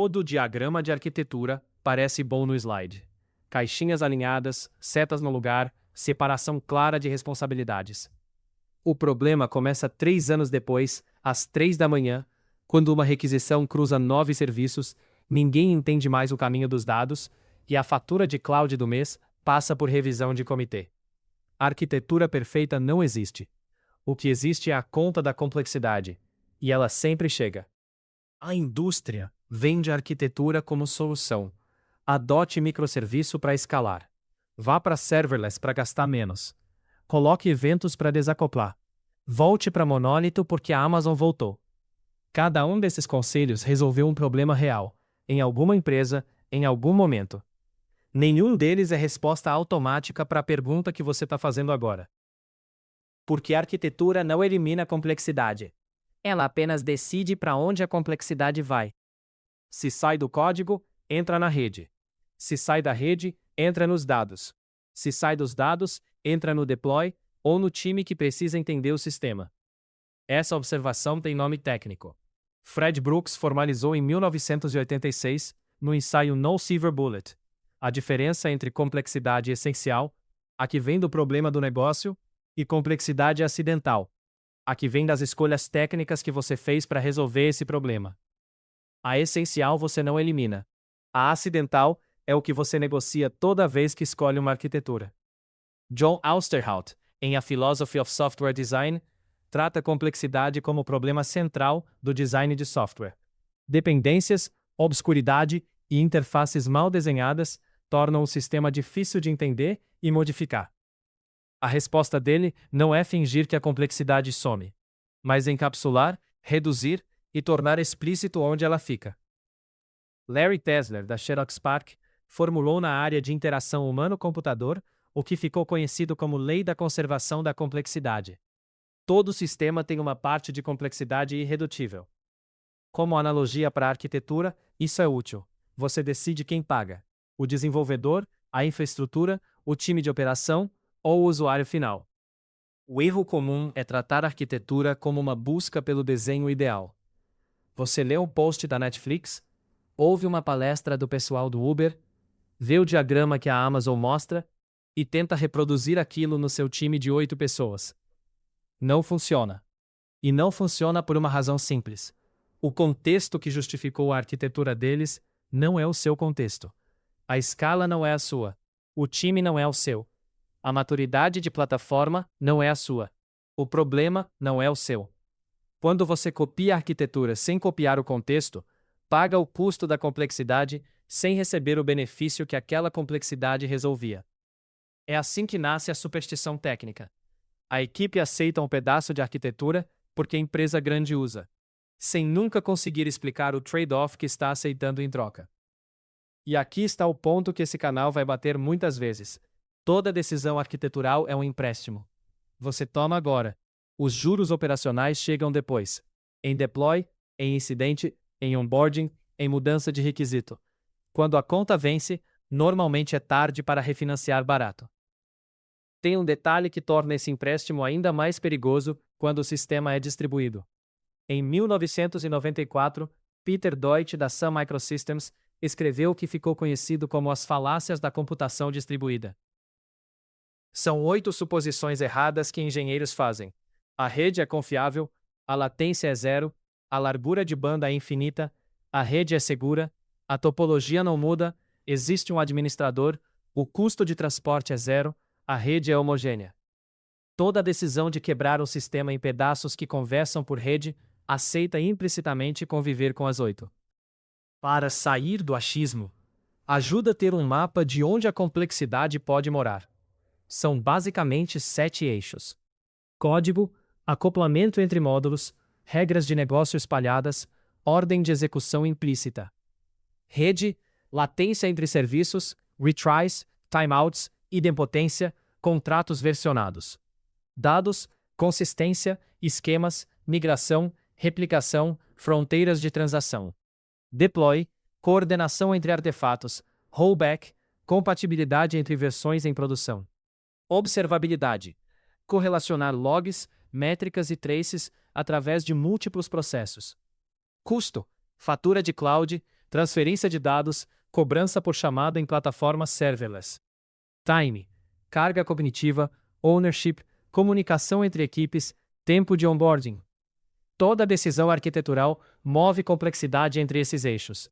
Todo diagrama de arquitetura parece bom no slide. Caixinhas alinhadas, setas no lugar, separação clara de responsabilidades. O problema começa 3 anos depois, às 3 da manhã, quando uma requisição cruza 9 serviços, ninguém entende mais o caminho dos dados, e a fatura de cloud do mês passa por revisão de comitê. A arquitetura perfeita não existe. O que existe é a conta da complexidade, e ela sempre chega. A indústria vende a arquitetura como solução. Adote microserviço para escalar. Vá para serverless para gastar menos. Coloque eventos para desacoplar. Volte para monólito porque a Amazon voltou. Cada um desses conselhos resolveu um problema real, em alguma empresa, em algum momento. Nenhum deles é resposta automática para a pergunta que você está fazendo agora. Porque a arquitetura não elimina a complexidade. Ela apenas decide para onde a complexidade vai. Se sai do código, entra na rede. Se sai da rede, entra nos dados. Se sai dos dados, entra no deploy ou no time que precisa entender o sistema. Essa observação tem nome técnico. Fred Brooks formalizou em 1986, no ensaio No Silver Bullet, a diferença entre complexidade essencial, a que vem do problema do negócio, e complexidade acidental, a que vem das escolhas técnicas que você fez para resolver esse problema. A essencial você não elimina. A acidental é o que você negocia toda vez que escolhe uma arquitetura. John Ousterhout, em A Philosophy of Software Design, trata a complexidade como problema central do design de software. Dependências, obscuridade e interfaces mal desenhadas tornam o sistema difícil de entender e modificar. A resposta dele não é fingir que a complexidade some, mas encapsular, reduzir e tornar explícito onde ela fica. Larry Tesler, da Xerox PARC, formulou na área de interação humano-computador o que ficou conhecido como Lei da Conservação da Complexidade. Todo sistema tem uma parte de complexidade irredutível. Como analogia para a arquitetura, isso é útil. Você decide quem paga: o desenvolvedor, a infraestrutura, o time de operação ou o usuário final. O erro comum é tratar a arquitetura como uma busca pelo desenho ideal. Você lê um post da Netflix, ouve uma palestra do pessoal do Uber, vê o diagrama que a Amazon mostra e tenta reproduzir aquilo no seu time de 8 pessoas. Não funciona. E não funciona por uma razão simples. O contexto que justificou a arquitetura deles não é o seu contexto. A escala não é a sua. O time não é o seu. A maturidade de plataforma não é a sua. O problema não é o seu. Quando você copia a arquitetura sem copiar o contexto, paga o custo da complexidade sem receber o benefício que aquela complexidade resolvia. É assim que nasce a superstição técnica. A equipe aceita um pedaço de arquitetura porque a empresa grande usa, sem nunca conseguir explicar o trade-off que está aceitando em troca. E aqui está o ponto que esse canal vai bater muitas vezes. Toda decisão arquitetural é um empréstimo. Você toma agora. Os juros operacionais chegam depois. Em deploy, em incidente, em onboarding, em mudança de requisito. Quando a conta vence, normalmente é tarde para refinanciar barato. Tem um detalhe que torna esse empréstimo ainda mais perigoso quando o sistema é distribuído. Em 1994, Peter Deutsch, da Sun Microsystems, escreveu o que ficou conhecido como as falácias da computação distribuída. São 8 suposições erradas que engenheiros fazem. A rede é confiável, a latência é zero, a largura de banda é infinita, a rede é segura, a topologia não muda, existe um administrador, o custo de transporte é zero, a rede é homogênea. Toda decisão de quebrar um sistema em pedaços que conversam por rede aceita implicitamente conviver com as 8. Para sair do achismo, ajuda a ter um mapa de onde a complexidade pode morar. São basicamente 7 eixos: código, acoplamento entre módulos, regras de negócio espalhadas, ordem de execução implícita. Rede, latência entre serviços, retries, timeouts, idempotência, contratos versionados. Dados, consistência, esquemas, migração, replicação, fronteiras de transação. Deploy, coordenação entre artefatos, rollback, compatibilidade entre versões em produção. Observabilidade, correlacionar logs, métricas e traces através de múltiplos processos. Custo, fatura de cloud, transferência de dados, cobrança por chamada em plataformas serverless. Time, carga cognitiva, ownership, comunicação entre equipes, tempo de onboarding. Toda decisão arquitetural move complexidade entre esses eixos.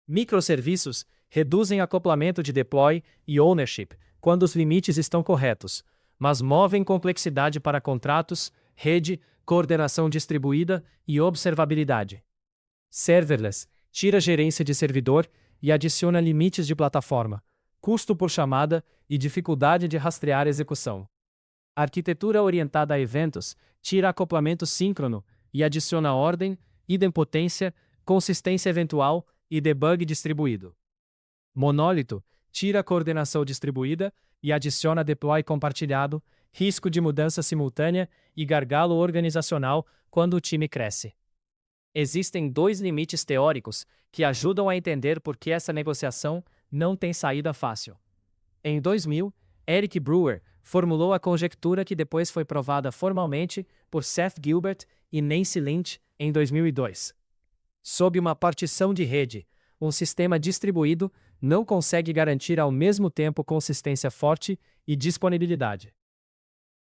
Microserviços reduzem acoplamento de deploy e ownership quando os limites estão corretos, mas movem complexidade para contratos, rede, coordenação distribuída e observabilidade. Serverless tira gerência de servidor e adiciona limites de plataforma, custo por chamada e dificuldade de rastrear execução. Arquitetura orientada a eventos tira acoplamento síncrono e adiciona ordem, idempotência, consistência eventual e debug distribuído. Monólito tira a coordenação distribuída e adiciona deploy compartilhado, risco de mudança simultânea e gargalo organizacional quando o time cresce. Existem dois limites teóricos que ajudam a entender por que essa negociação não tem saída fácil. Em 2000, Eric Brewer formulou a conjectura que depois foi provada formalmente por Seth Gilbert e Nancy Lynch em 2002. Sob uma partição de rede, um sistema distribuído não consegue garantir ao mesmo tempo consistência forte e disponibilidade.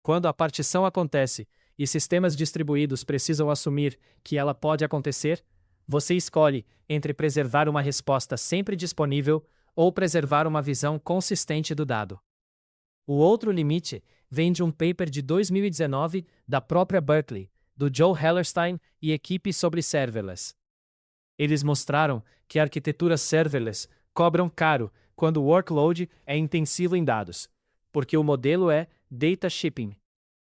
Quando a partição acontece e sistemas distribuídos precisam assumir que ela pode acontecer, você escolhe entre preservar uma resposta sempre disponível ou preservar uma visão consistente do dado. O outro limite vem de um paper de 2019 da própria Berkeley, do Joe Hellerstein e equipe sobre serverless. Eles mostraram que arquiteturas serverless cobram caro quando o workload é intensivo em dados, porque o modelo é data shipping.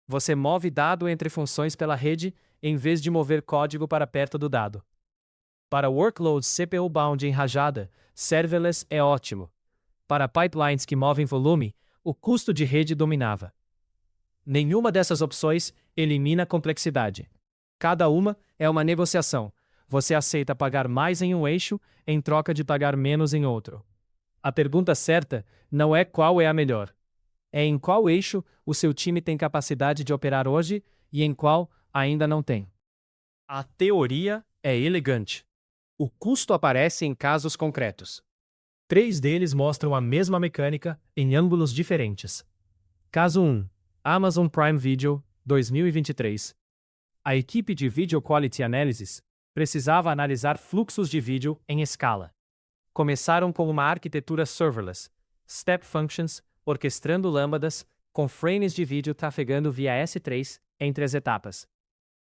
Você move dado entre funções pela rede em vez de mover código para perto do dado. Para workloads CPU-bound em rajada, serverless é ótimo. Para pipelines que movem volume, o custo de rede dominava. Nenhuma dessas opções elimina complexidade. Cada uma é uma negociação. Você aceita pagar mais em um eixo em troca de pagar menos em outro. A pergunta certa não é qual é a melhor. É em qual eixo o seu time tem capacidade de operar hoje e em qual ainda não tem. A teoria é elegante. O custo aparece em casos concretos. 3 deles mostram a mesma mecânica em ângulos diferentes. Caso 1. Amazon Prime Video, 2023. A equipe de Video Quality Analysis precisava analisar fluxos de vídeo em escala. Começaram com uma arquitetura serverless, step functions, orquestrando lambdas, com frames de vídeo trafegando via S3 entre as etapas.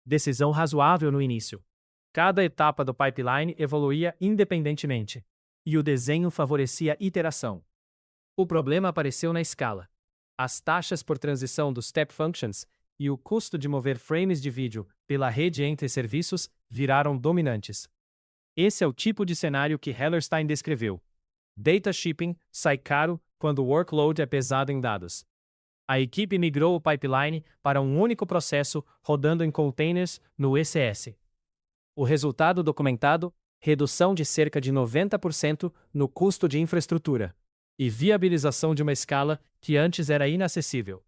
Decisão razoável no início. Cada etapa do pipeline evoluía independentemente, e o desenho favorecia iteração. O problema apareceu na escala. As taxas por transição dos step functions e o custo de mover frames de vídeo pela rede entre serviços viraram dominantes. Esse é o tipo de cenário que Hellerstein descreveu. Data shipping sai caro quando o workload é pesado em dados. A equipe migrou o pipeline para um único processo rodando em containers no ECS. O resultado documentado: redução de cerca de 90% no custo de infraestrutura e viabilização de uma escala que antes era inacessível.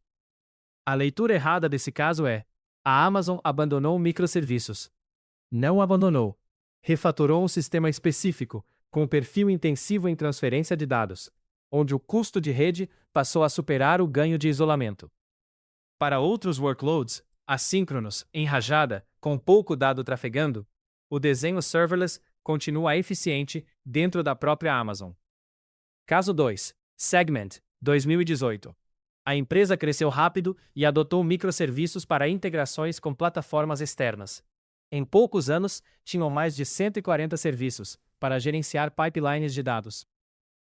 A leitura errada desse caso é: a Amazon abandonou microserviços. Não abandonou. Refatorou um sistema específico, com perfil intensivo em transferência de dados, onde o custo de rede passou a superar o ganho de isolamento. Para outros workloads, assíncronos, em rajada, com pouco dado trafegando, o desenho serverless continua eficiente dentro da própria Amazon. Caso 2. Segment, 2018. A empresa cresceu rápido e adotou microserviços para integrações com plataformas externas. Em poucos anos, tinham mais de 140 serviços para gerenciar pipelines de dados.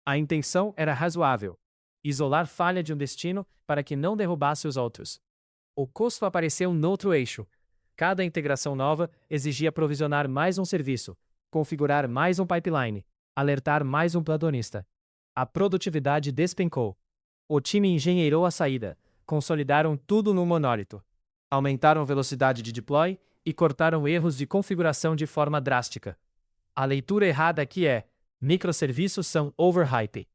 A intenção era razoável: isolar falha de um destino para que não derrubasse os outros. O custo apareceu noutro eixo. Cada integração nova exigia provisionar mais um serviço, configurar mais um pipeline, alertar mais um plantonista. A produtividade despencou. O time engenheirou a saída, consolidaram tudo num monólito. Aumentaram velocidade de deploy e cortaram erros de configuração de forma drástica. A leitura errada aqui é: microserviços são overhype.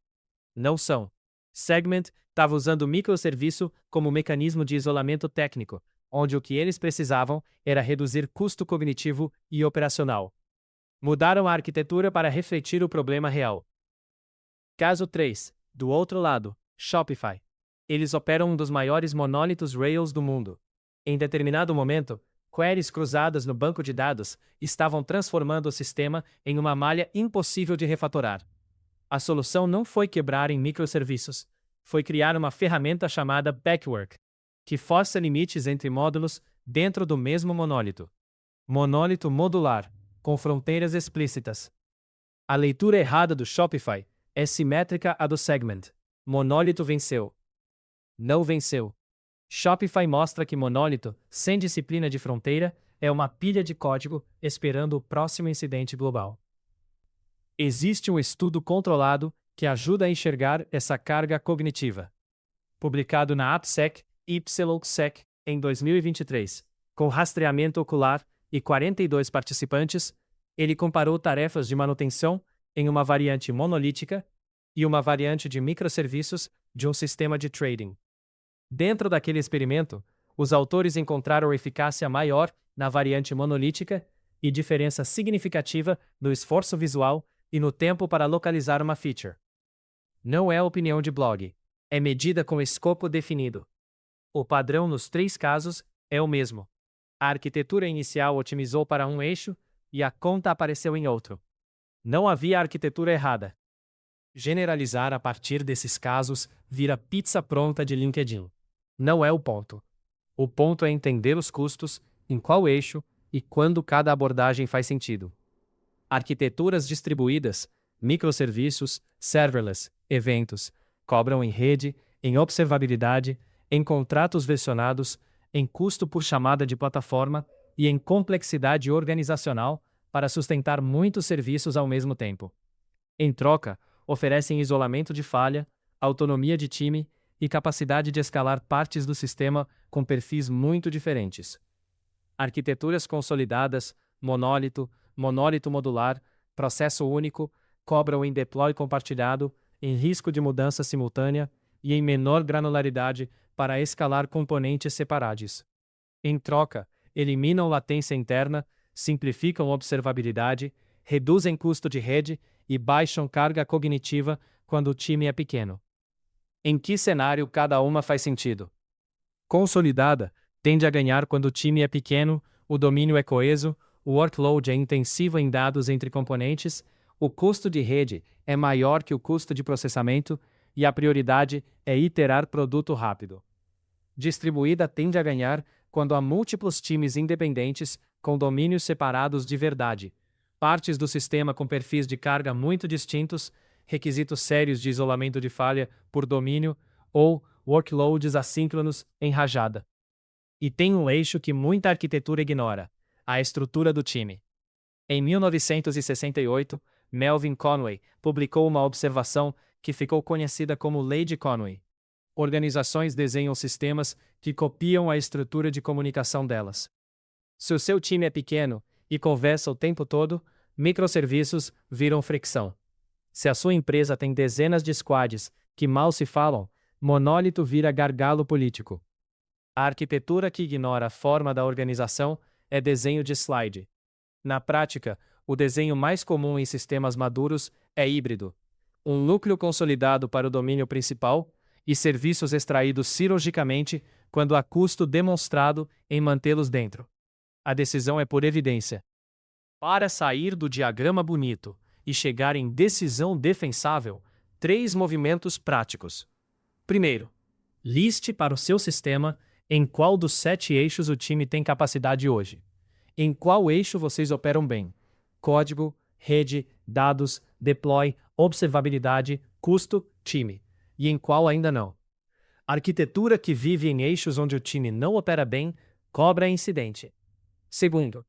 Não são. Segment estava usando o microserviço como mecanismo de isolamento técnico, onde o que eles precisavam era reduzir custo cognitivo e operacional. Mudaram a arquitetura para refletir o problema real. Caso 3. Do outro lado, Shopify. Eles operam um dos maiores monólitos Rails do mundo. Em determinado momento, queries cruzadas no banco de dados estavam transformando o sistema em uma malha impossível de refatorar. A solução não foi quebrar em microserviços, foi criar uma ferramenta chamada Backwork, que força limites entre módulos dentro do mesmo monólito. Monólito modular, com fronteiras explícitas. A leitura errada do Shopify é simétrica à do Segment. Monólito venceu. Não venceu. Shopify mostra que monólito, sem disciplina de fronteira, é uma pilha de código esperando o próximo incidente global. Existe um estudo controlado que ajuda a enxergar essa carga cognitiva. Publicado na AppSec, YSec, em 2023, com rastreamento ocular e 42 participantes, ele comparou tarefas de manutenção em uma variante monolítica e uma variante de microserviços de um sistema de trading. Dentro daquele experimento, os autores encontraram eficácia maior na variante monolítica e diferença significativa no esforço visual e no tempo para localizar uma feature. Não é opinião de blog, é medida com escopo definido. O padrão nos 3 casos é o mesmo. A arquitetura inicial otimizou para um eixo e a conta apareceu em outro. Não havia arquitetura errada. Generalizar a partir desses casos vira pizza pronta de LinkedIn. Não é o ponto. O ponto é entender os custos, em qual eixo e quando cada abordagem faz sentido. Arquiteturas distribuídas, microserviços, serverless, eventos, cobram em rede, em observabilidade, em contratos versionados, em custo por chamada de plataforma e em complexidade organizacional para sustentar muitos serviços ao mesmo tempo. Em troca, oferecem isolamento de falha, autonomia de time e capacidade de escalar partes do sistema com perfis muito diferentes. Arquiteturas consolidadas, monólito, monólito modular, processo único, cobram em deploy compartilhado, em risco de mudança simultânea e em menor granularidade para escalar componentes separados. Em troca, eliminam latência interna, simplificam observabilidade, reduzem custo de rede e baixam carga cognitiva quando o time é pequeno. Em que cenário cada uma faz sentido? Consolidada, tende a ganhar quando o time é pequeno, o domínio é coeso, o workload é intensivo em dados entre componentes, o custo de rede é maior que o custo de processamento e a prioridade é iterar produto rápido. Distribuída tende a ganhar quando há múltiplos times independentes com domínios separados de verdade, partes do sistema com perfis de carga muito distintos, requisitos sérios de isolamento de falha por domínio ou workloads assíncronos em rajada. E tem um eixo que muita arquitetura ignora: a estrutura do time. Em 1968, Melvin Conway publicou uma observação que ficou conhecida como Lei de Conway. Organizações desenham sistemas que copiam a estrutura de comunicação delas. Se o seu time é pequeno e conversa o tempo todo, microserviços viram fricção. Se a sua empresa tem dezenas de squads que mal se falam, monólito vira gargalo político. A arquitetura que ignora a forma da organização é desenho de slide. Na prática, o desenho mais comum em sistemas maduros é híbrido. Um núcleo consolidado para o domínio principal e serviços extraídos cirurgicamente quando há custo demonstrado em mantê-los dentro. A decisão é por evidência. Para sair do diagrama bonito e chegar em decisão defensável, 3 movimentos práticos. Primeiro, liste para o seu sistema em qual dos 7 eixos o time tem capacidade hoje. Em qual eixo vocês operam bem? Código, rede, dados, deploy, observabilidade, custo, time. E em qual ainda não? Arquitetura que vive em eixos onde o time não opera bem, cobra incidente. Segundo,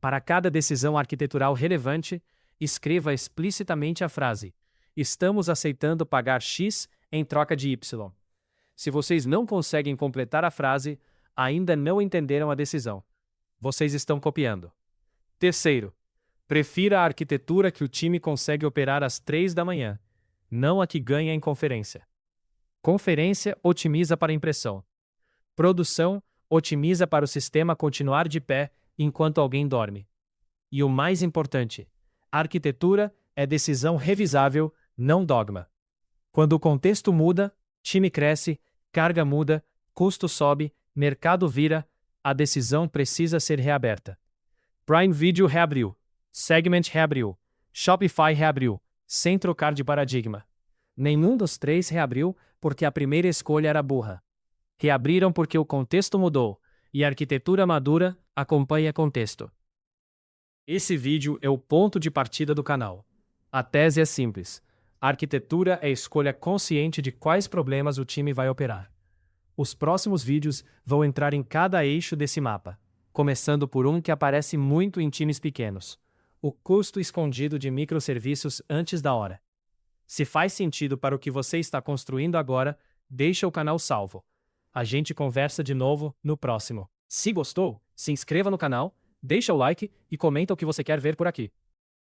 para cada decisão arquitetural relevante, escreva explicitamente a frase: estamos aceitando pagar X em troca de Y. Se vocês não conseguem completar a frase, ainda não entenderam a decisão. Vocês estão copiando. Terceiro, prefira a arquitetura que o time consegue operar às 3 da manhã, não a que ganha em conferência. Conferência otimiza para impressão. Produção otimiza para o sistema continuar de pé enquanto alguém dorme. E o mais importante, Arquitetura é decisão revisável, não dogma. Quando o contexto muda, time cresce, carga muda, custo sobe, mercado vira, a decisão precisa ser reaberta. Prime Video reabriu. Segment reabriu. Shopify reabriu, sem trocar de paradigma. Nenhum dos três reabriu porque a primeira escolha era burra. Reabriram porque o contexto mudou, e a arquitetura madura acompanha contexto. Esse vídeo é o ponto de partida do canal. A tese é simples. A arquitetura é a escolha consciente de quais problemas o time vai operar. Os próximos vídeos vão entrar em cada eixo desse mapa, começando por um que aparece muito em times pequenos: o custo escondido de microserviços antes da hora. Se faz sentido para o que você está construindo agora, deixa o canal salvo. A gente conversa de novo no próximo. Se gostou, se inscreva no canal, deixa o like e comenta o que você quer ver por aqui.